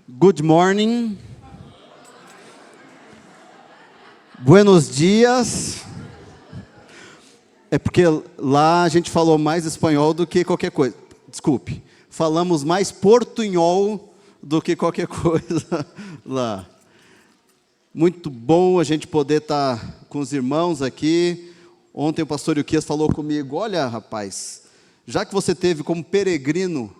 Good morning. Buenos dias. É porque lá a gente falou mais espanhol do que qualquer coisa. Desculpe. Falamos mais portunhol do que qualquer coisa lá. Muito bom a gente poder estar com os irmãos aqui. Ontem o pastor Ilquias falou comigo: olha, rapaz, já que você teve como peregrino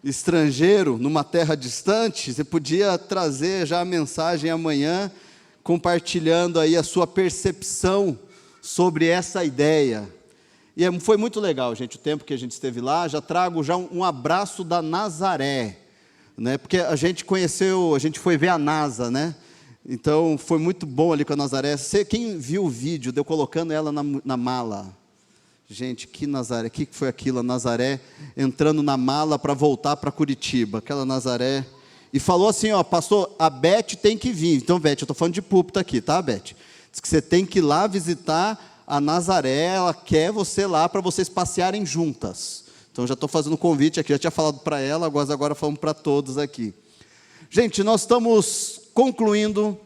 estrangeiro numa terra distante, você podia trazer já a mensagem amanhã, compartilhando aí a sua percepção sobre essa ideia. E foi muito legal, gente, o tempo que a gente esteve lá. Já trago um abraço da Nazaré, né? Porque a gente foi ver a NASA, né? Então foi muito bom ali com a Nazaré. Quem viu o vídeo de eu colocando ela na mala? Gente, que Nazaré, que foi aquilo? A Nazaré entrando na mala para voltar para Curitiba, aquela Nazaré. E falou assim, ó, pastor, a Beth tem que vir. Então, Beth, eu estou falando de púlpito aqui, tá, Beth? Diz que você tem que ir lá visitar a Nazaré, ela quer você lá para vocês passearem juntas. Então, já estou fazendo um convite aqui, já tinha falado para ela, agora falamos para todos aqui. Gente, nós estamos concluindo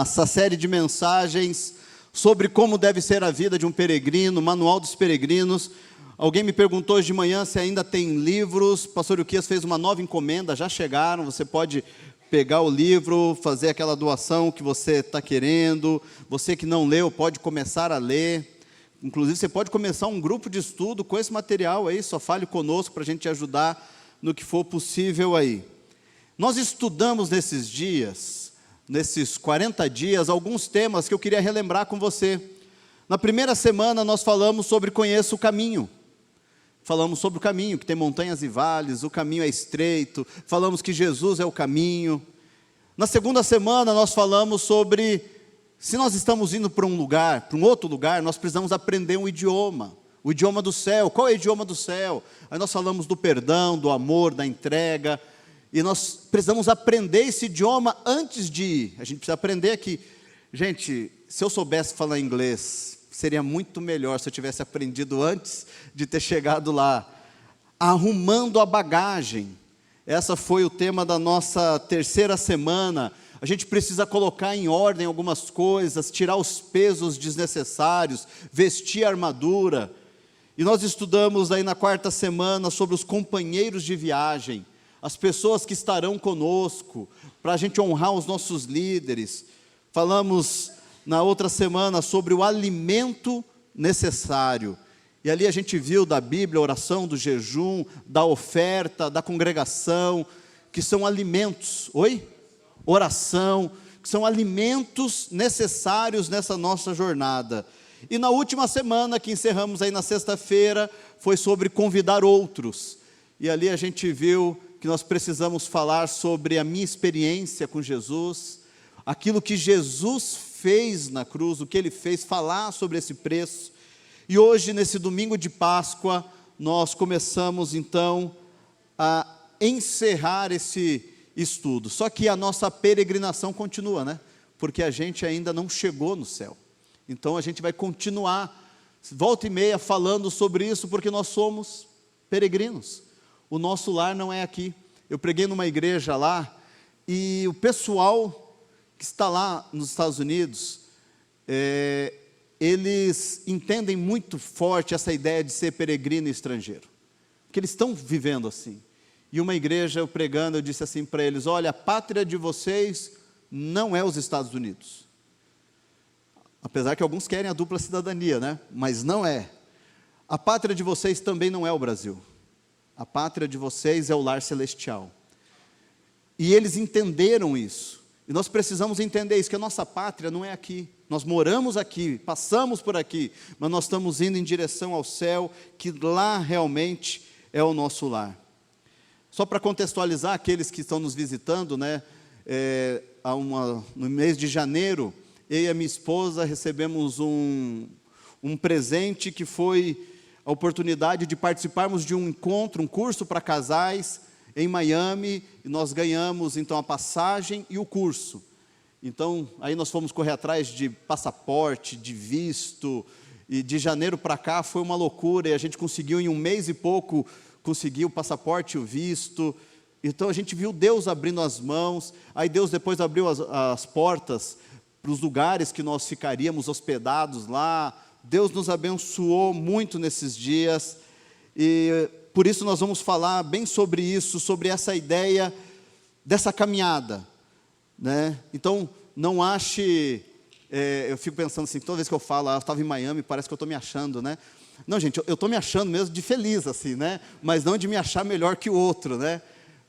essa série de mensagens sobre como deve ser a vida de um peregrino, Manual dos Peregrinos. Alguém me perguntou hoje de manhã se ainda tem livros. Pastor Ilquias fez uma nova encomenda, já chegaram. Você pode pegar o livro, fazer aquela doação que você está querendo. Você que não leu, pode começar a ler. Inclusive, você pode começar um grupo de estudo com esse material aí. Só fale conosco para a gente te ajudar no que for possível aí. Nós estudamos nesses dias, nesses 40 dias, alguns temas que eu queria relembrar com você. Na primeira semana nós falamos sobre conheça o caminho. Falamos sobre o caminho, que tem montanhas e vales, o caminho é estreito. Falamos que Jesus é o caminho. Na segunda semana nós falamos sobre, se nós estamos indo para um lugar, para um outro lugar, nós precisamos aprender um idioma. O idioma do céu. Qual é o idioma do céu? Aí nós falamos do perdão, do amor, da entrega. E nós precisamos aprender esse idioma antes de ir. A gente precisa aprender aqui. Gente, se eu soubesse falar inglês, seria muito melhor se eu tivesse aprendido antes de ter chegado lá. Arrumando a bagagem. Essa foi o tema da nossa terceira semana. A gente precisa colocar em ordem algumas coisas, tirar os pesos desnecessários, vestir a armadura. E nós estudamos aí na quarta semana sobre os companheiros de viagem. As pessoas que estarão conosco, para a gente honrar os nossos líderes. Falamos na outra semana sobre o alimento necessário. E ali a gente viu da Bíblia a oração do jejum, da oferta, da congregação, que são alimentos. Oi? Oração, que são alimentos necessários nessa nossa jornada. E na última semana, que encerramos aí na sexta-feira, foi sobre convidar outros. E ali a gente viu que nós precisamos falar sobre a minha experiência com Jesus, aquilo que Jesus fez na cruz, o que Ele fez, falar sobre esse preço. E hoje, nesse domingo de Páscoa, nós começamos então a encerrar esse estudo. Só que a nossa peregrinação continua, né? Porque a gente ainda não chegou no céu. Então a gente vai continuar, volta e meia, falando sobre isso, porque nós somos peregrinos. O nosso lar não é aqui. Eu preguei numa igreja lá, e o pessoal que está lá nos Estados Unidos, eles entendem muito forte essa ideia de ser peregrino e estrangeiro. Porque eles estão vivendo assim. E uma igreja, eu pregando, eu disse assim para eles: olha, a pátria de vocês não é os Estados Unidos. Apesar que alguns querem a dupla cidadania, né? Mas não é. A pátria de vocês também não é o Brasil. A pátria de vocês é o lar celestial. E eles entenderam isso. E nós precisamos entender isso, que a nossa pátria não é aqui. Nós moramos aqui, passamos por aqui, mas nós estamos indo em direção ao céu, que lá realmente é o nosso lar. Só para contextualizar aqueles que estão nos visitando, né? No mês de janeiro, eu e a minha esposa recebemos um presente que foi a oportunidade de participarmos de um encontro, um curso para casais em Miami, e nós ganhamos então a passagem e o curso. Então, aí nós fomos correr atrás de passaporte, de visto, e de janeiro para cá foi uma loucura, e a gente conseguiu em um mês e pouco, conseguir o passaporte e o visto. Então a gente viu Deus abrindo as mãos, aí Deus depois abriu as portas para os lugares que nós ficaríamos hospedados lá. Deus nos abençoou muito nesses dias, e por isso nós vamos falar bem sobre isso, sobre essa ideia dessa caminhada, né? Então, não ache, eu fico pensando assim, toda vez que eu falo, eu estava em Miami, parece que eu estou me achando, né? Não, gente, eu estou me achando mesmo de feliz, assim, né? Mas não de me achar melhor que o outro, né?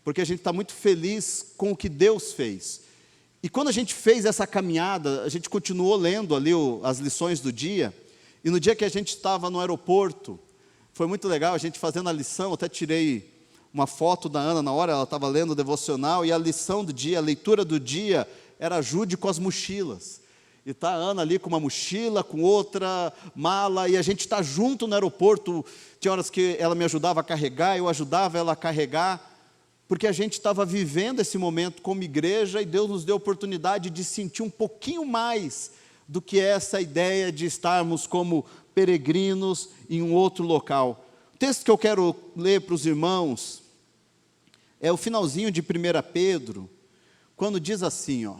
Porque a gente está muito feliz com o que Deus fez. E quando a gente fez essa caminhada, a gente continuou lendo ali as lições do dia, e no dia que a gente estava no aeroporto, foi muito legal, a gente fazendo a lição, eu até tirei uma foto da Ana na hora, ela estava lendo o devocional, e a lição do dia, a leitura do dia, era ajude com as mochilas. E está a Ana ali com uma mochila, com outra mala, e a gente está junto no aeroporto. Tinha horas que ela me ajudava a carregar, eu ajudava ela a carregar, porque a gente estava vivendo esse momento como igreja, e Deus nos deu a oportunidade de sentir um pouquinho mais do que é essa ideia de estarmos como peregrinos em um outro local. O texto que eu quero ler para os irmãos é o finalzinho de 1 Pedro, quando diz assim, ó: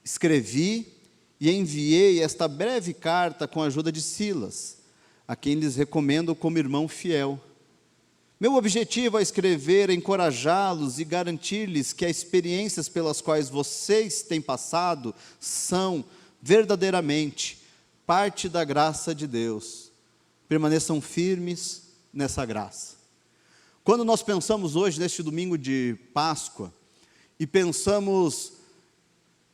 escrevi e enviei esta breve carta com a ajuda de Silas, a quem lhes recomendo como irmão fiel. Meu objetivo ao escrever é encorajá-los e garantir-lhes que as experiências pelas quais vocês têm passado são verdadeiramente parte da graça de Deus. Permaneçam firmes nessa graça. Quando nós pensamos hoje, neste domingo de Páscoa, e pensamos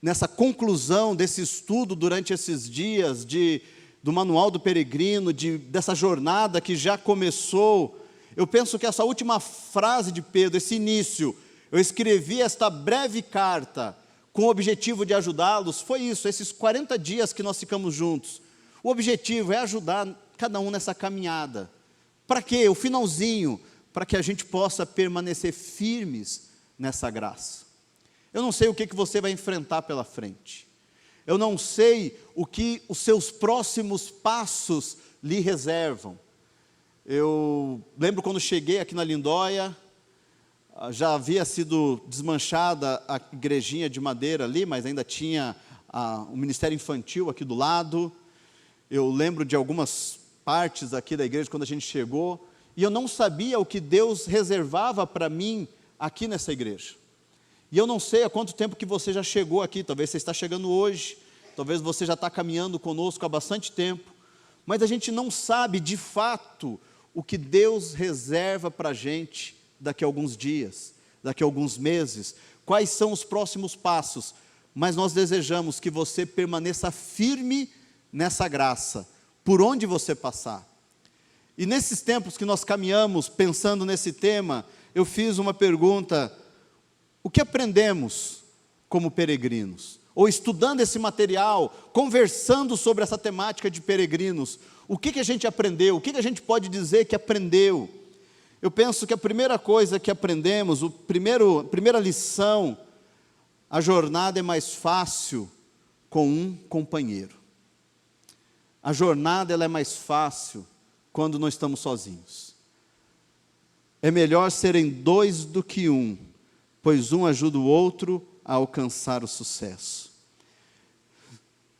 nessa conclusão desse estudo durante esses dias, do Manual do Peregrino, dessa jornada que já começou, eu penso que essa última frase de Pedro, esse início, eu escrevi esta breve carta com o objetivo de ajudá-los, foi isso, esses 40 dias que nós ficamos juntos. O objetivo é ajudar cada um nessa caminhada. Para quê? O finalzinho, para que a gente possa permanecer firmes nessa graça. Eu não sei o que você vai enfrentar pela frente. Eu não sei o que os seus próximos passos lhe reservam. Eu lembro quando cheguei aqui na Lindóia, já havia sido desmanchada a igrejinha de madeira ali, mas ainda tinha o ministério infantil aqui do lado. Eu lembro de algumas partes aqui da igreja quando a gente chegou, e eu não sabia o que Deus reservava para mim aqui nessa igreja. E eu não sei há quanto tempo que você já chegou aqui, talvez você está chegando hoje, talvez você já está caminhando conosco há bastante tempo, mas a gente não sabe de fato o que Deus reserva para a gente daqui a alguns dias, daqui a alguns meses, quais são os próximos passos, mas nós desejamos que você permaneça firme nessa graça, por onde você passar. E nesses tempos que nós caminhamos, pensando nesse tema, eu fiz uma pergunta: o que aprendemos como peregrinos? Ou estudando esse material, conversando sobre essa temática de peregrinos, o que a gente aprendeu? O que a gente pode dizer que aprendeu? Eu penso que a primeira coisa que aprendemos, a primeira lição, a jornada é mais fácil com um companheiro. A jornada ela é mais fácil quando não estamos sozinhos. É melhor serem dois do que um, pois um ajuda o outro a alcançar o sucesso.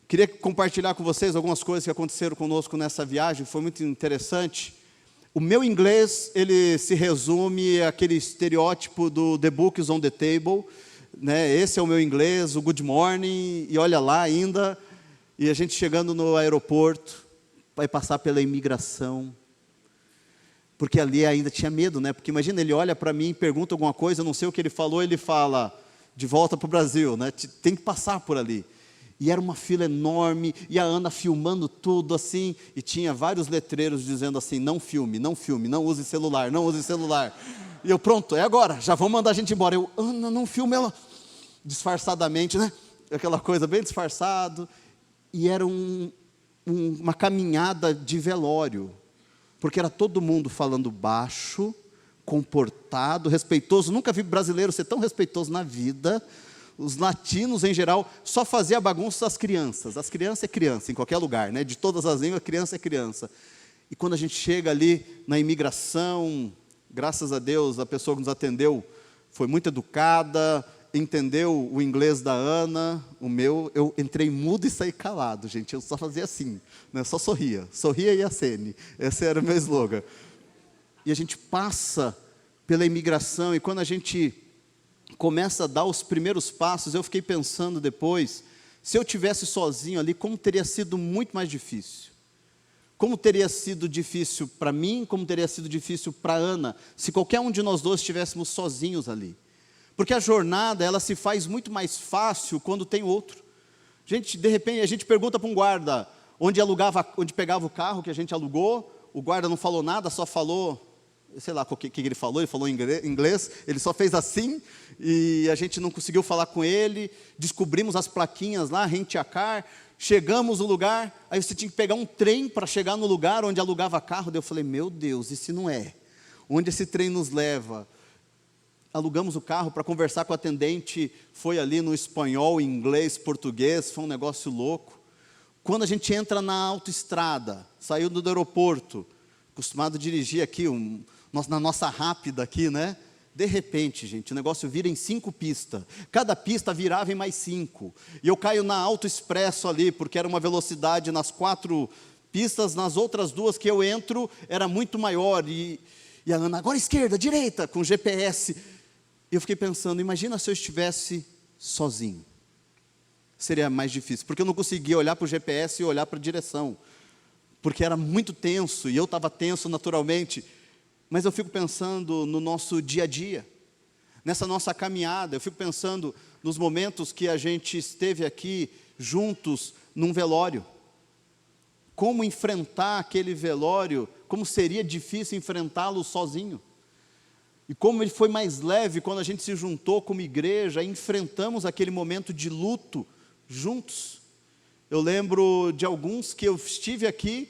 Queria compartilhar com vocês algumas coisas que aconteceram conosco nessa viagem, foi muito interessante. O meu inglês, ele se resume àquele estereótipo do The Books on the Table, né? Esse é o meu inglês, o good morning, e olha lá ainda, e a gente chegando no aeroporto, vai passar pela imigração, porque ali ainda tinha medo, né? Porque imagina, ele olha para mim, pergunta alguma coisa, eu não sei o que ele falou, ele fala, de volta para o Brasil, né? Tem que passar por ali. E era uma fila enorme, e a Ana filmando tudo assim, e tinha vários letreiros dizendo assim, não filme, não filme, não use celular, não use celular. E eu, pronto, é agora, já vão mandar a gente embora. Eu, Ana, não filme ela, disfarçadamente, né? Aquela coisa bem disfarçado. E era uma caminhada de velório, porque era todo mundo falando baixo, comportado, respeitoso. Nunca vi brasileiro ser tão respeitoso na vida. Os latinos, em geral, só fazia a bagunça as crianças. As crianças é criança, em qualquer lugar, né? De todas as línguas, criança é criança. E quando a gente chega ali na imigração, graças a Deus, a pessoa que nos atendeu foi muito educada, entendeu o inglês da Ana. O meu, eu entrei mudo e saí calado, gente. Eu só fazia assim, né? Só sorria. Sorria e acene. Esse era o meu slogan. E a gente passa pela imigração, e quando a gente começa a dar os primeiros passos, eu fiquei pensando depois, se eu tivesse sozinho ali, como teria sido muito mais difícil. Como teria sido difícil para mim, como teria sido difícil para Ana, se qualquer um de nós dois estivéssemos sozinhos ali. Porque a jornada, ela se faz muito mais fácil quando tem outro. Gente, de repente, a gente pergunta para um guarda onde pegava o carro que a gente alugou, o guarda não falou nada, só falou, sei lá o que ele falou em inglês, ele só fez assim, e a gente não conseguiu falar com ele, descobrimos as plaquinhas lá, Rent a Car, chegamos no lugar, aí você tinha que pegar um trem para chegar no lugar onde alugava carro. Daí eu falei, meu Deus, e se não é? Onde esse trem nos leva? Alugamos o carro para conversar com o atendente, foi ali no espanhol, inglês, português, foi um negócio louco. Quando a gente entra na autoestrada, saiu do aeroporto, acostumado a dirigir aqui, na nossa rápida aqui, né? De repente, gente, o negócio vira em 5 pistas. Cada pista virava em mais 5. E eu caio na Auto Expresso ali, porque era uma velocidade nas 4 pistas, nas outras 2 que eu entro, era muito maior. E a Ana, agora esquerda, direita, com GPS. E eu fiquei pensando, imagina se eu estivesse sozinho. Seria mais difícil, porque eu não conseguia olhar para o GPS e olhar para a direção. Porque era muito tenso, e eu estava tenso naturalmente. Mas eu fico pensando no nosso dia a dia, nessa nossa caminhada. Eu fico pensando nos momentos que a gente esteve aqui juntos num velório. Como enfrentar aquele velório, como seria difícil enfrentá-lo sozinho. E como ele foi mais leve quando a gente se juntou como igreja, enfrentamos aquele momento de luto juntos. Eu lembro de alguns que eu estive aqui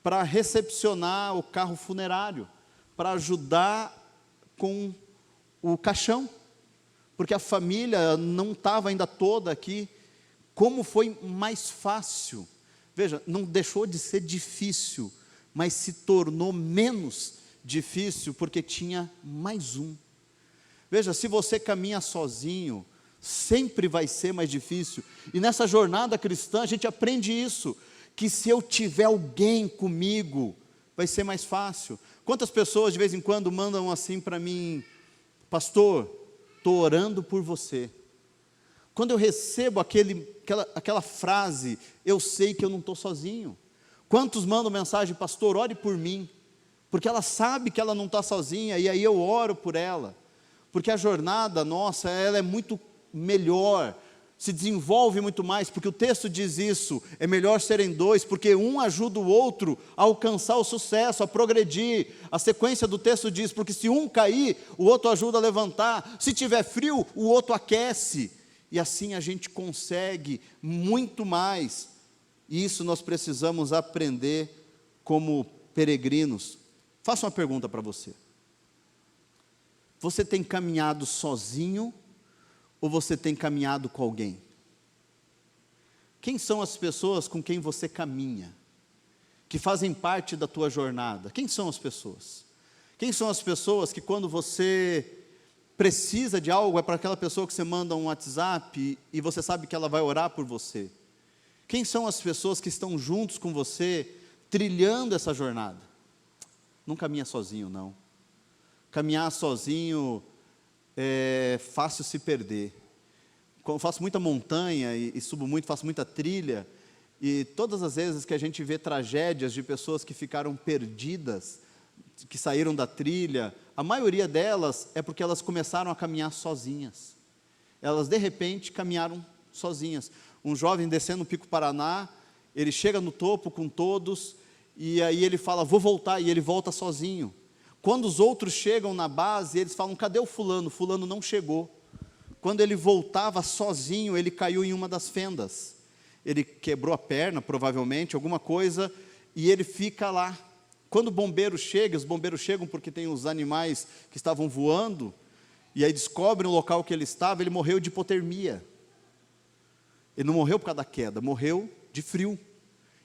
para recepcionar o carro funerário, para ajudar com o caixão, porque a família não estava ainda toda aqui. Como foi mais fácil? Veja, não deixou de ser difícil, mas se tornou menos difícil, porque tinha mais um. Veja, se você caminha sozinho, sempre vai ser mais difícil. E nessa jornada cristã, a gente aprende isso, que se eu tiver alguém comigo, vai ser mais fácil. Quantas pessoas de vez em quando mandam assim para mim, pastor, estou orando por você. Quando eu recebo aquela frase, eu sei que eu não estou sozinho. Quantos mandam mensagem, pastor, ore por mim, porque ela sabe que ela não está sozinha, e aí eu oro por ela, porque a jornada nossa, ela é muito melhor, se desenvolve muito mais, porque o texto diz isso, é melhor serem 2, porque um ajuda o outro a alcançar o sucesso, a progredir. A sequência do texto diz, porque se um cair, o outro ajuda a levantar, se tiver frio, o outro aquece, e assim a gente consegue muito mais. E isso nós precisamos aprender como peregrinos. Faço uma pergunta para você. Você tem caminhado sozinho ou você tem caminhado com alguém? Quem são as pessoas com quem você caminha, que fazem parte da tua jornada? Quem são as pessoas? Quem são as pessoas que quando você precisa de algo, é para aquela pessoa que você manda um WhatsApp e você sabe que ela vai orar por você? Quem são as pessoas que estão juntos com você, trilhando essa jornada? Não caminha sozinho, não. Caminhar sozinho é fácil se perder. Eu faço muita montanha e subo muito, faço muita trilha, e todas as vezes que a gente vê tragédias de pessoas que ficaram perdidas, que saíram da trilha, a maioria delas é porque elas começaram a caminhar sozinhas. Elas de repente caminharam sozinhas. Um jovem descendo o Pico Paraná, ele chega no topo com todos, e aí ele fala, vou voltar, e ele volta sozinho. Quando os outros chegam na base, eles falam, cadê o fulano? Fulano não chegou. Quando ele voltava sozinho, ele caiu em uma das fendas. Ele quebrou a perna, provavelmente, alguma coisa, e ele fica lá. Quando o bombeiro chega, os bombeiros chegam porque tem os animais que estavam voando, e aí descobrem o local que ele estava, ele morreu de hipotermia. Ele não morreu por causa da queda, morreu de frio.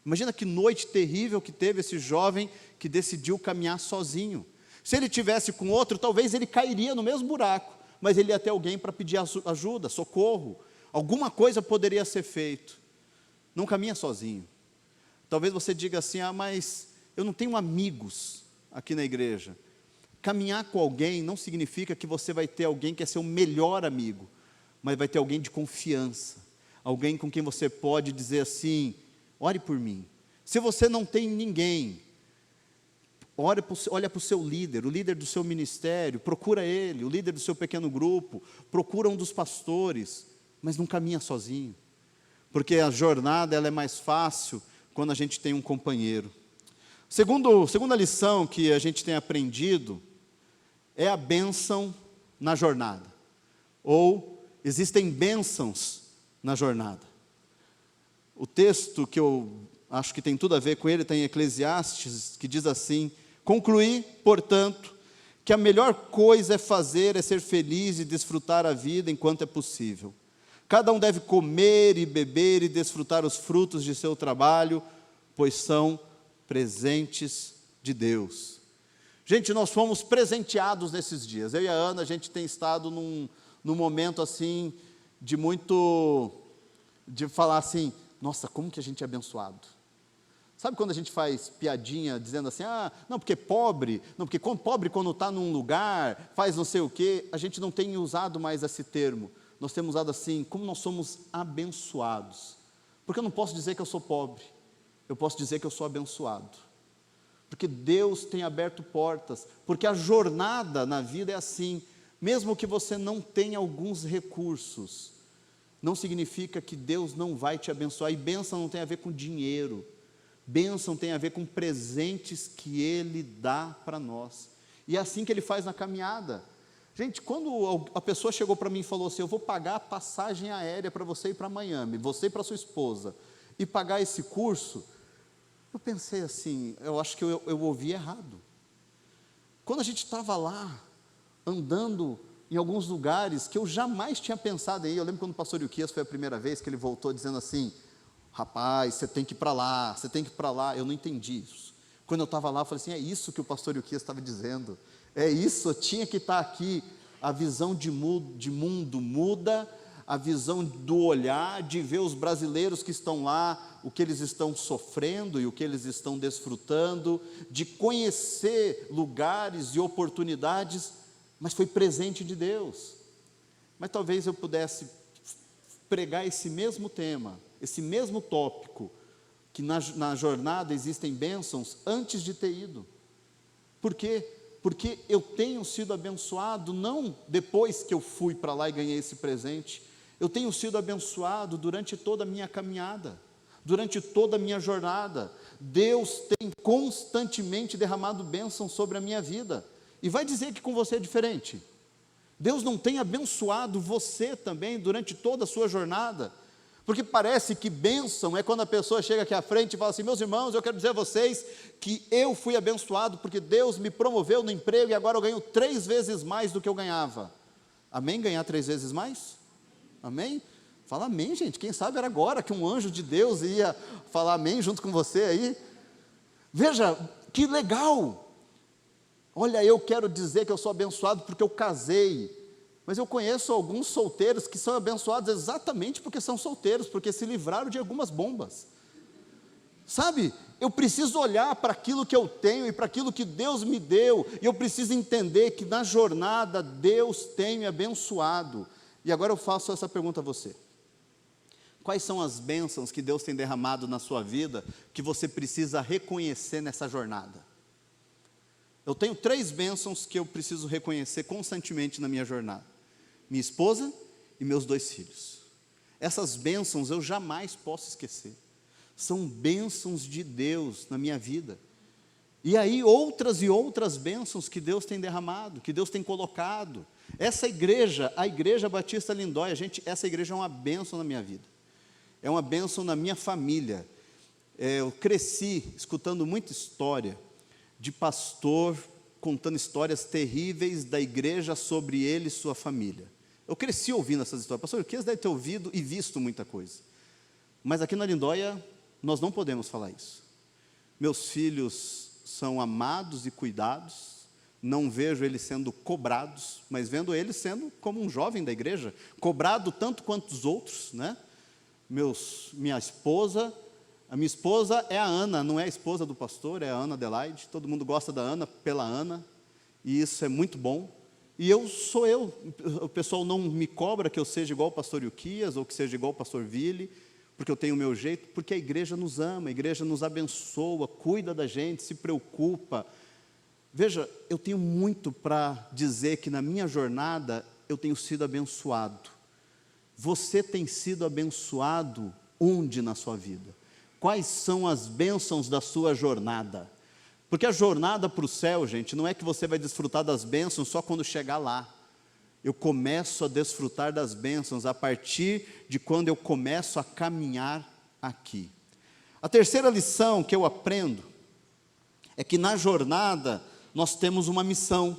Imagina que noite terrível que teve esse jovem que decidiu caminhar sozinho. Se ele tivesse com outro, talvez ele cairia no mesmo buraco, mas ele ia ter alguém para pedir ajuda, socorro. Alguma coisa poderia ser feito. Não caminha sozinho. Talvez você diga assim, mas eu não tenho amigos aqui na igreja. Caminhar com alguém não significa que você vai ter alguém que é seu melhor amigo, mas vai ter alguém de confiança, alguém com quem você pode dizer assim, ore por mim. Se você não tem ninguém, olha para o seu líder, o líder do seu ministério, procura ele, o líder do seu pequeno grupo, procura um dos pastores, mas não caminha sozinho, porque a jornada ela é mais fácil quando a gente tem um companheiro. Segunda lição que a gente tem aprendido é a bênção na jornada, ou existem bênçãos na jornada. O texto que eu acho que tem tudo a ver com ele, está em Eclesiastes, que diz assim, concluí, portanto, que a melhor coisa é ser feliz e desfrutar a vida enquanto é possível. Cada um deve comer e beber e desfrutar os frutos de seu trabalho, pois são presentes de Deus. Gente, nós fomos presenteados nesses dias. Eu e a Ana, a gente tem estado num momento assim, de falar assim, nossa, como que a gente é abençoado. Sabe quando a gente faz piadinha, dizendo assim, não, porque pobre quando está num lugar, faz não sei o quê, a gente não tem usado mais esse termo. Nós temos usado assim, como nós somos abençoados. Porque eu não posso dizer que eu sou pobre, eu posso dizer que eu sou abençoado. Porque Deus tem aberto portas, porque a jornada na vida é assim, mesmo que você não tenha alguns recursos, não significa que Deus não vai te abençoar, e bênção não tem a ver com dinheiro, bênção tem a ver com presentes que Ele dá para nós, e é assim que Ele faz na caminhada. Gente, quando a pessoa chegou para mim e falou assim, eu vou pagar a passagem aérea para você ir para Miami, você e para sua esposa, e pagar esse curso, eu pensei assim, eu acho que eu ouvi errado. Quando a gente estava lá, andando em alguns lugares que eu jamais tinha pensado em ir, eu lembro quando o pastor Ilquias foi a primeira vez que ele voltou dizendo assim, rapaz, você tem que ir para lá, você tem que ir para lá, eu não entendi isso. Quando eu estava lá, eu falei assim, é isso que o pastor Ilquias estava dizendo, é isso, eu tinha que estar aqui. A visão de mundo muda, a visão do olhar, de ver os brasileiros que estão lá, o que eles estão sofrendo e o que eles estão desfrutando, de conhecer lugares e oportunidades, mas foi presente de Deus. Mas talvez eu pudesse pregar esse mesmo tema, esse mesmo tópico, que na jornada existem bênçãos antes de ter ido. Por quê? Porque eu tenho sido abençoado, não depois que eu fui para lá e ganhei esse presente, eu tenho sido abençoado durante toda a minha caminhada, durante toda a minha jornada. Deus tem constantemente derramado bênção sobre a minha vida, e vai dizer que com você é diferente. Deus não tem abençoado você também durante toda a sua jornada, porque parece que bênção é quando a pessoa chega aqui à frente e fala assim, meus irmãos, eu quero dizer a vocês que eu fui abençoado, porque Deus me promoveu no emprego e agora eu ganho 3 vezes mais do que eu ganhava. Amém? Ganhar 3 vezes mais? Amém? Fala amém, gente, quem sabe era agora que um anjo de Deus ia falar amém junto com você aí. Veja, que legal. Olha, eu quero dizer que eu sou abençoado porque eu casei, mas eu conheço alguns solteiros que são abençoados exatamente porque são solteiros, porque se livraram de algumas bombas. Sabe, eu preciso olhar para aquilo que eu tenho e para aquilo que Deus me deu, e eu preciso entender que na jornada Deus tem me abençoado. E agora eu faço essa pergunta a você. Quais são as bênçãos que Deus tem derramado na sua vida, que você precisa reconhecer nessa jornada? Eu tenho 3 bênçãos que eu preciso reconhecer constantemente na minha jornada. Minha esposa e meus 2 filhos. Essas bênçãos eu jamais posso esquecer. São bênçãos de Deus na minha vida. E aí outras e outras bênçãos que Deus tem derramado, que Deus tem colocado. Essa igreja, a Igreja Batista Lindóia, gente, essa igreja é uma bênção na minha vida. É uma bênção na minha família. Eu cresci escutando muita história de pastor contando histórias terríveis da igreja sobre ele e sua família. Eu cresci ouvindo essas histórias. Pastor, o que você deve ter ouvido e visto muita coisa. Mas aqui na Lindóia, nós não podemos falar isso. Meus filhos são amados e cuidados, não vejo eles sendo cobrados, mas vendo eles sendo como um jovem da igreja, cobrado tanto quanto os outros, né? Minha esposa é a Ana, não é a esposa do pastor, é a Ana Adelaide, todo mundo gosta da Ana pela Ana, e isso é muito bom. E sou eu, o pessoal não me cobra que eu seja igual o pastor Ilquias, ou que seja igual o pastor Vili, porque eu tenho o meu jeito, porque a igreja nos ama, a igreja nos abençoa, cuida da gente, se preocupa. Veja, eu tenho muito para dizer que na minha jornada eu tenho sido abençoado. Você tem sido abençoado onde na sua vida? Quais são as bênçãos da sua jornada? Porque a jornada para o céu, gente, não é que você vai desfrutar das bênçãos só quando chegar lá. Eu começo a desfrutar das bênçãos a partir de quando eu começo a caminhar aqui. A terceira lição que eu aprendo é que na jornada nós temos uma missão.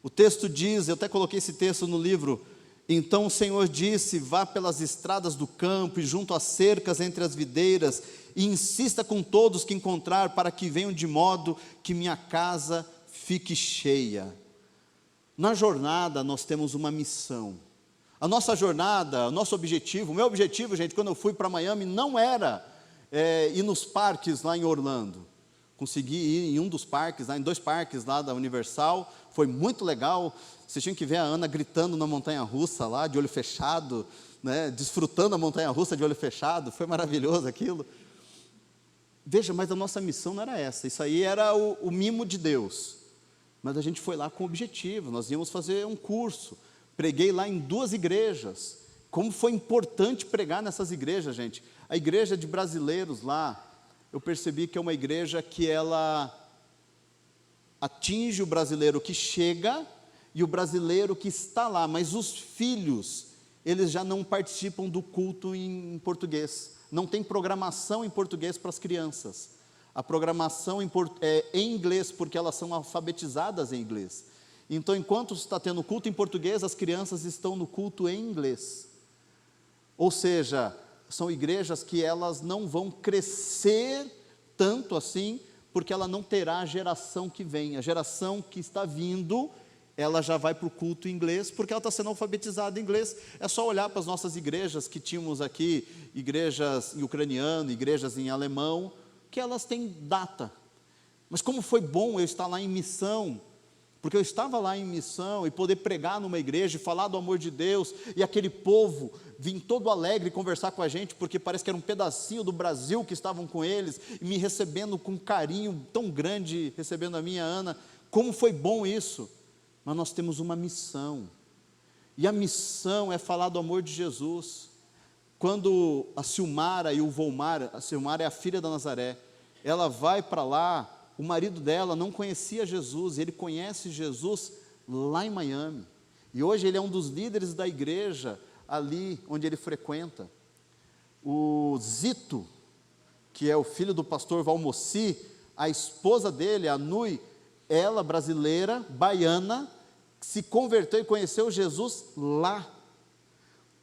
O texto diz, eu até coloquei esse texto no livro: então o Senhor disse, vá pelas estradas do campo e junto às cercas entre as videiras, e insista com todos que encontrar, para que venham de modo que minha casa fique cheia. Na jornada nós temos uma missão. A nossa jornada, o nosso objetivo, o meu objetivo, gente, quando eu fui para Miami, não era ir nos parques lá em Orlando. Consegui ir em um dos parques, em 2 parques lá da Universal, foi muito legal. Vocês tinham que ver a Ana gritando na montanha-russa lá, de olho fechado, né, desfrutando a montanha-russa de olho fechado, foi maravilhoso aquilo. Veja, mas a nossa missão não era essa, isso aí era o mimo de Deus. Mas a gente foi lá com objetivo, nós íamos fazer um curso, preguei lá em 2 igrejas. Como foi importante pregar nessas igrejas, gente. A igreja de brasileiros lá, eu percebi que é uma igreja que ela atinge o brasileiro que chega e o brasileiro que está lá, mas os filhos, eles já não participam do culto em português, não tem programação em português para as crianças, a programação é em inglês, porque elas são alfabetizadas em inglês. Então, enquanto está tendo culto em português, as crianças estão no culto em inglês. Ou seja, são igrejas que elas não vão crescer tanto assim, porque ela não terá a geração que vem. A geração que está vindo, ela já vai para o culto em inglês, porque ela está sendo alfabetizada em inglês. É só olhar para as nossas igrejas que tínhamos aqui, igrejas em ucraniano, igrejas em alemão, que elas têm data. Mas como foi bom eu estar lá em missão, porque eu estava lá em missão e poder pregar numa igreja e falar do amor de Deus, e aquele povo vir todo alegre conversar com a gente, porque parece que era um pedacinho do Brasil que estavam com eles, e me recebendo com um carinho tão grande, recebendo a minha Ana. Como foi bom isso. Mas nós temos uma missão, e a missão é falar do amor de Jesus. Quando a Silmara e o Volmar, a Silmara é a filha da Nazaré, ela vai para lá, o marido dela não conhecia Jesus, ele conhece Jesus lá em Miami, e hoje ele é um dos líderes da igreja, ali onde ele frequenta. O Zito, que é o filho do pastor Valmossi, a esposa dele, a Nui, ela brasileira, baiana, se converteu e conheceu Jesus lá.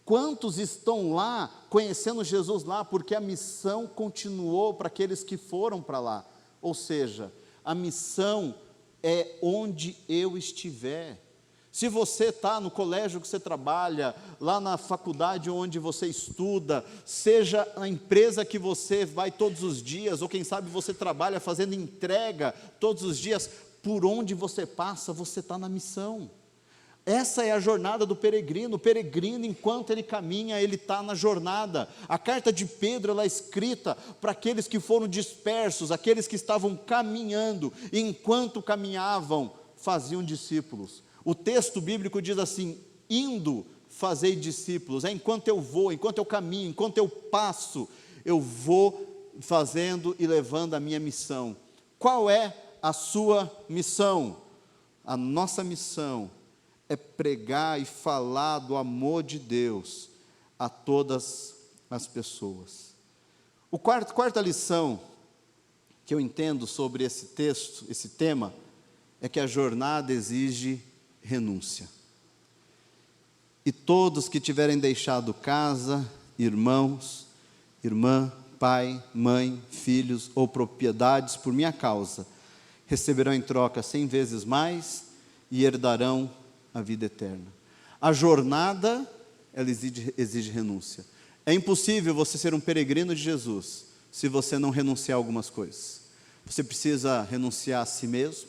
Quantos estão lá, conhecendo Jesus lá, porque a missão continuou para aqueles que foram para lá. Ou seja, a missão é onde eu estiver. Se você está no colégio que você trabalha, lá na faculdade onde você estuda, seja a empresa que você vai todos os dias, ou quem sabe você trabalha fazendo entrega todos os dias, por onde você passa, você está na missão. Essa é a jornada do peregrino. O peregrino, enquanto ele caminha, ele está na jornada. A carta de Pedro, ela é escrita para aqueles que foram dispersos, aqueles que estavam caminhando, e enquanto caminhavam, faziam discípulos. O texto bíblico diz assim: indo, fazei discípulos. É enquanto eu vou, enquanto eu caminho, enquanto eu passo, eu vou fazendo e levando a minha missão. Qual é a sua missão? A nossa missão é pregar e falar do amor de Deus a todas as pessoas. A quarta lição que eu entendo sobre esse texto, esse tema, é que a jornada exige renúncia. E todos que tiverem deixado casa, irmãos, irmã, pai, mãe, filhos ou propriedades por minha causa, receberão em troca 100 vezes mais e herdarão a vida eterna. A jornada, ela exige renúncia. É impossível você ser um peregrino de Jesus se você não renunciar a algumas coisas. Você precisa renunciar a si mesmo,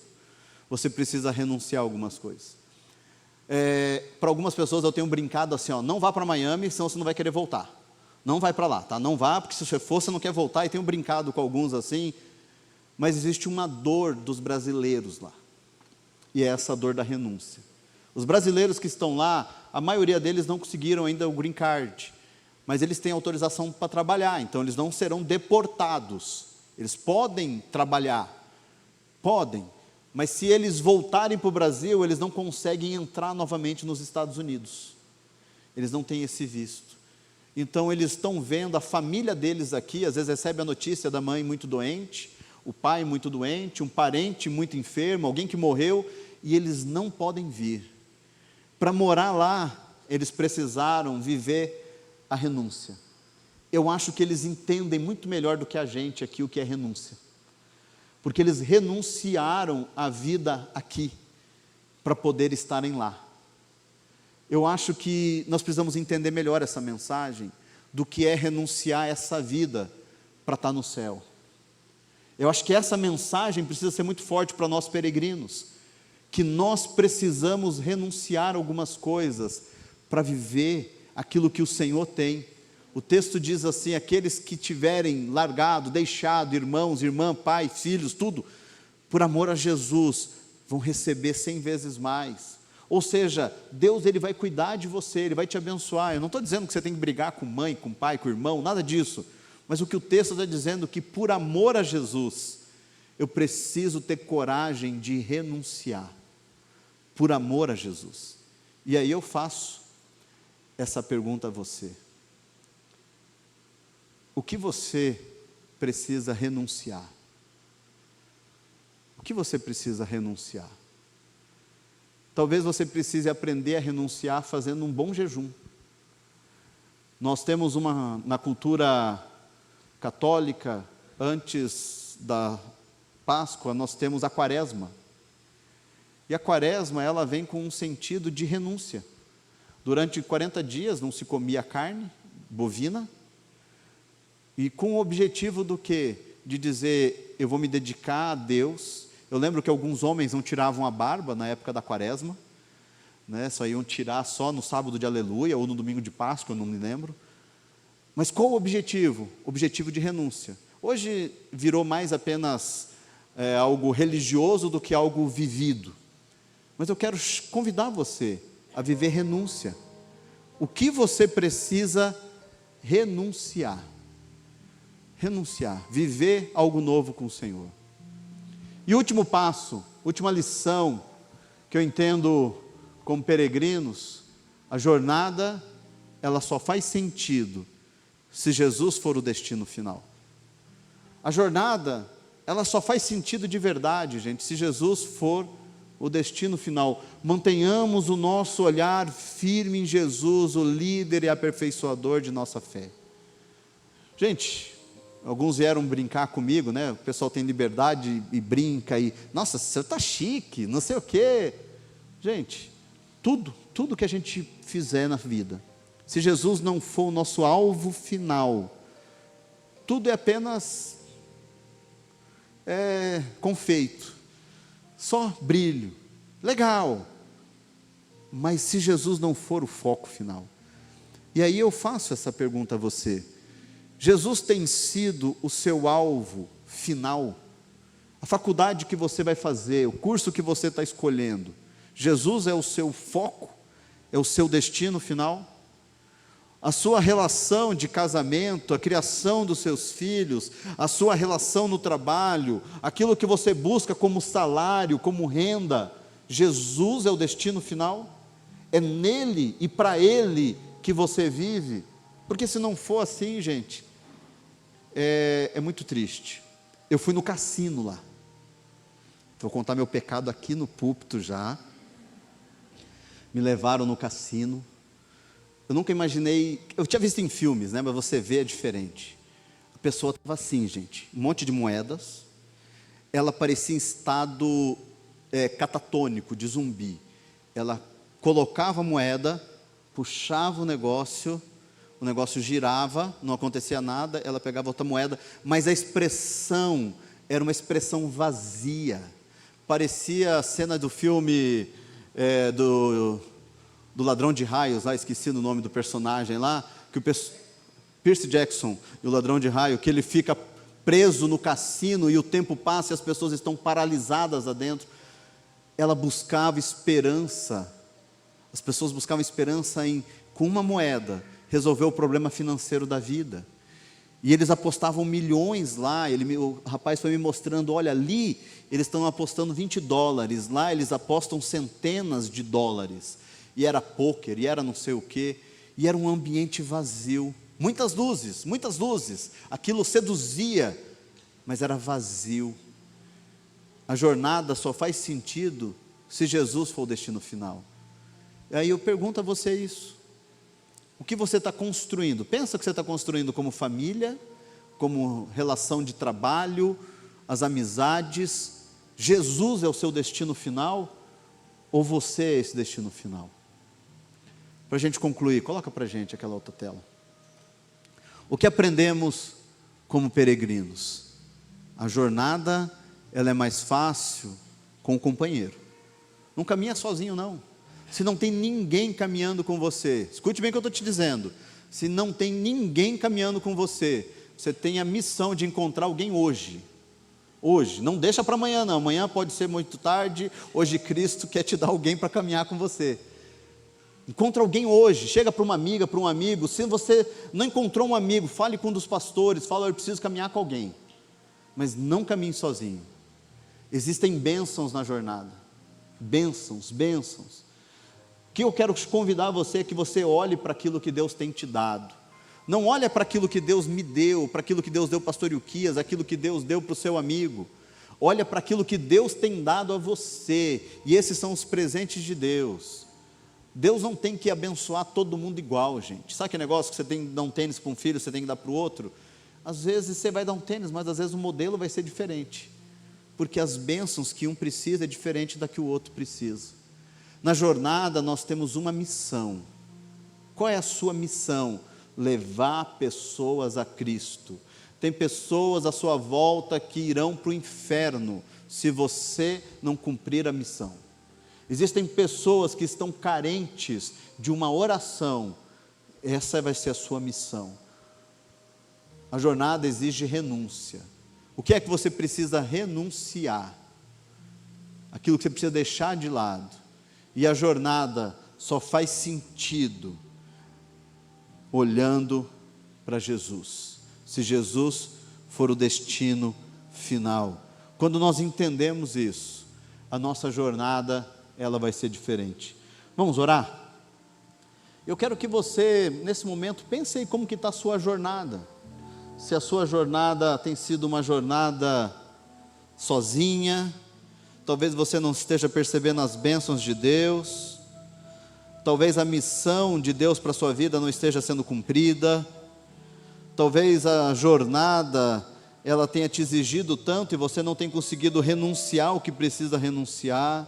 você precisa renunciar a algumas coisas. Para algumas pessoas eu tenho brincado assim, não vá para Miami, senão você não vai querer voltar. Não vai para lá, tá? Não vá, porque se você for, você não quer voltar. E tenho brincado com alguns assim, mas existe uma dor dos brasileiros lá. E é essa dor da renúncia. Os brasileiros que estão lá, a maioria deles não conseguiram ainda o green card, mas eles têm autorização para trabalhar, então eles não serão deportados. Eles podem trabalhar, podem, mas se eles voltarem para o Brasil, eles não conseguem entrar novamente nos Estados Unidos. Eles não têm esse visto. Então eles estão vendo a família deles aqui, às vezes recebe a notícia da mãe muito doente, o pai muito doente, um parente muito enfermo, alguém que morreu, e eles não podem vir. Para morar lá, eles precisaram viver a renúncia. Eu acho que eles entendem muito melhor do que a gente aqui o que é renúncia. Porque eles renunciaram à vida aqui, para poder estarem lá. Eu acho que nós precisamos entender melhor essa mensagem, do que é renunciar a essa vida, para estar no céu. Eu acho que essa mensagem precisa ser muito forte para nós peregrinos, que nós precisamos renunciar a algumas coisas, para viver aquilo que o Senhor tem. O texto diz assim, aqueles que tiverem largado, deixado, irmãos, irmã, pai, filhos, tudo, por amor a Jesus, vão receber 100 vezes mais. Ou seja, Deus ele vai cuidar de você, Ele vai te abençoar. Eu não estou dizendo que você tem que brigar com mãe, com pai, com irmão, nada disso. Mas o que o texto está dizendo é que por amor a Jesus, eu preciso ter coragem de renunciar. Por amor a Jesus. E aí eu faço essa pergunta a você. O que você precisa renunciar? O que você precisa renunciar? Talvez você precise aprender a renunciar fazendo um bom jejum. Nós temos na cultura católica, antes da Páscoa, nós temos a Quaresma. E a Quaresma, ela vem com um sentido de renúncia. Durante 40 dias não se comia carne bovina, e com o objetivo do quê? De dizer, eu vou me dedicar a Deus. Eu lembro que alguns homens não tiravam a barba na época da Quaresma, né? Só iam tirar só no sábado de Aleluia, ou no domingo de Páscoa, eu não me lembro. Mas qual o objetivo? Objetivo de renúncia. Hoje virou mais apenas algo religioso do que algo vivido. Mas eu quero convidar você a viver renúncia. O que você precisa renunciar? Renunciar, viver algo novo com o Senhor. E último passo, última lição, que eu entendo como peregrinos, a jornada, ela só faz sentido se Jesus for o destino final. A jornada, ela só faz sentido de verdade, gente, se Jesus for o destino final. Mantenhamos o nosso olhar firme em Jesus, o líder e aperfeiçoador de nossa fé. Gente, alguns vieram brincar comigo, né? O pessoal tem liberdade e brinca, e nossa, você está chique, não sei o quê. Gente, tudo que a gente fizer na vida, se Jesus não for o nosso alvo final, tudo é apenas confeito, só brilho, legal, mas se Jesus não for o foco final. E aí eu faço essa pergunta a você: Jesus tem sido o seu alvo final? A faculdade que você vai fazer, o curso que você está escolhendo, Jesus é o seu foco? É o seu destino final? A sua relação de casamento, a criação dos seus filhos, a sua relação no trabalho, aquilo que você busca como salário, como renda, Jesus é o destino final? É nele e para ele que você vive? Porque se não for assim, gente, é muito triste. Eu fui no cassino lá. Vou contar meu pecado aqui no púlpito já. Me levaram no cassino. Eu nunca imaginei, eu tinha visto em filmes, né, mas você vê é diferente. A pessoa estava assim, gente, um monte de moedas, ela parecia em estado catatônico, de zumbi. Ela colocava a moeda, puxava o negócio girava, não acontecia nada, ela pegava outra moeda, mas a expressão era uma expressão vazia. Parecia a cena do filme do Ladrão de Raios, lá, esqueci o nome do personagem lá, que o Percy Jackson, e o Ladrão de Raio, que ele fica preso no cassino e o tempo passa e as pessoas estão paralisadas lá dentro. Ela buscava esperança, as pessoas buscavam esperança em, com uma moeda, resolver o problema financeiro da vida. E eles apostavam milhões lá, o rapaz foi me mostrando, olha, ali eles estão apostando $20, lá eles apostam centenas de dólares. E era pôquer, e era não sei o quê, e era um ambiente vazio. Muitas luzes, aquilo seduzia, mas era vazio. A jornada só faz sentido se Jesus for o destino final. E aí eu pergunto a você isso. O que você está construindo? Pensa que você está construindo como família, como relação de trabalho, as amizades. Jesus é o seu destino final? Ou você é esse destino final? Para a gente concluir, coloca para a gente aquela outra tela. O que aprendemos como peregrinos? A jornada, ela é mais fácil com o companheiro. Não caminha sozinho não. Se não tem ninguém caminhando com você, escute bem o que eu estou te dizendo, se não tem ninguém caminhando com você, você tem a missão de encontrar alguém hoje, não deixa para amanhã não, amanhã pode ser muito tarde, hoje Cristo quer te dar alguém para caminhar com você, encontra alguém hoje, chega para uma amiga, para um amigo, se você não encontrou um amigo, fale com um dos pastores, fala, eu preciso caminhar com alguém, mas não caminhe sozinho, existem bênçãos na jornada, bênçãos, que eu quero convidar você é que você olhe para aquilo que Deus tem te dado, não olhe para aquilo que Deus me deu, para aquilo que Deus deu para o pastor Ilquias, aquilo que Deus deu para o seu amigo, olha para aquilo que Deus tem dado a você, e esses são os presentes de Deus. Deus não tem que abençoar todo mundo igual, gente. Sabe aquele negócio que você tem que dar um tênis para um filho, você tem que dar para o outro? Às vezes você vai dar um tênis, mas às vezes o modelo vai ser diferente, porque as bênçãos que um precisa é diferente da que o outro precisa. Na jornada nós temos uma missão. Qual é a sua missão? Levar pessoas a Cristo. Tem pessoas à sua volta que irão para o inferno se você não cumprir a missão. Existem pessoas que estão carentes de uma oração. Essa vai ser a sua missão. A jornada exige renúncia. O que é que você precisa renunciar? Aquilo que você precisa deixar de lado. E a jornada só faz sentido olhando para Jesus. Se Jesus for o destino final. Quando nós entendemos isso, a nossa jornada, ela vai ser diferente. Vamos orar? Eu quero que você, nesse momento, pense aí como que está a sua jornada. Se a sua jornada tem sido uma jornada sozinha, talvez você não esteja percebendo as bênçãos de Deus, talvez a missão de Deus para a sua vida não esteja sendo cumprida, talvez a jornada, ela tenha te exigido tanto e você não tenha conseguido renunciar o que precisa renunciar,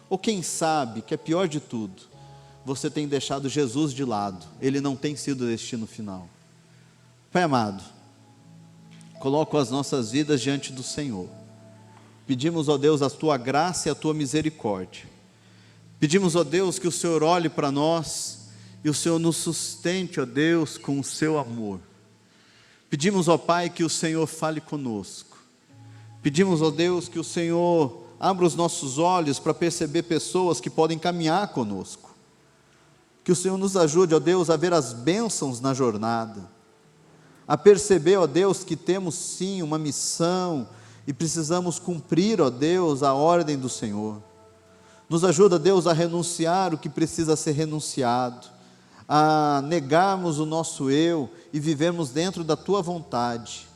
ou quem sabe, que é pior de tudo, você tem deixado Jesus de lado, Ele não tem sido o destino final. Pai amado, coloco as nossas vidas diante do Senhor, pedimos, ó Deus, a Tua graça e a Tua misericórdia. Pedimos, ó Deus, que o Senhor olhe para nós e o Senhor nos sustente, ó Deus, com o Seu amor. Pedimos, ó Pai, que o Senhor fale conosco. Pedimos, ó Deus, que o Senhor abra os nossos olhos para perceber pessoas que podem caminhar conosco. Que o Senhor nos ajude, ó Deus, a ver as bênçãos na jornada. A perceber, ó Deus, que temos sim uma missão e precisamos cumprir, ó Deus, a ordem do Senhor. Nos ajuda, Deus, a renunciar o que precisa ser renunciado, a negarmos o nosso eu e vivermos dentro da Tua vontade.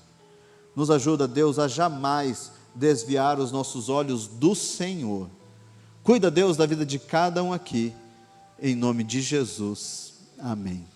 Nos ajuda, Deus, a jamais desviar os nossos olhos do Senhor. Cuida, Deus, da vida de cada um aqui, em nome de Jesus. Amém.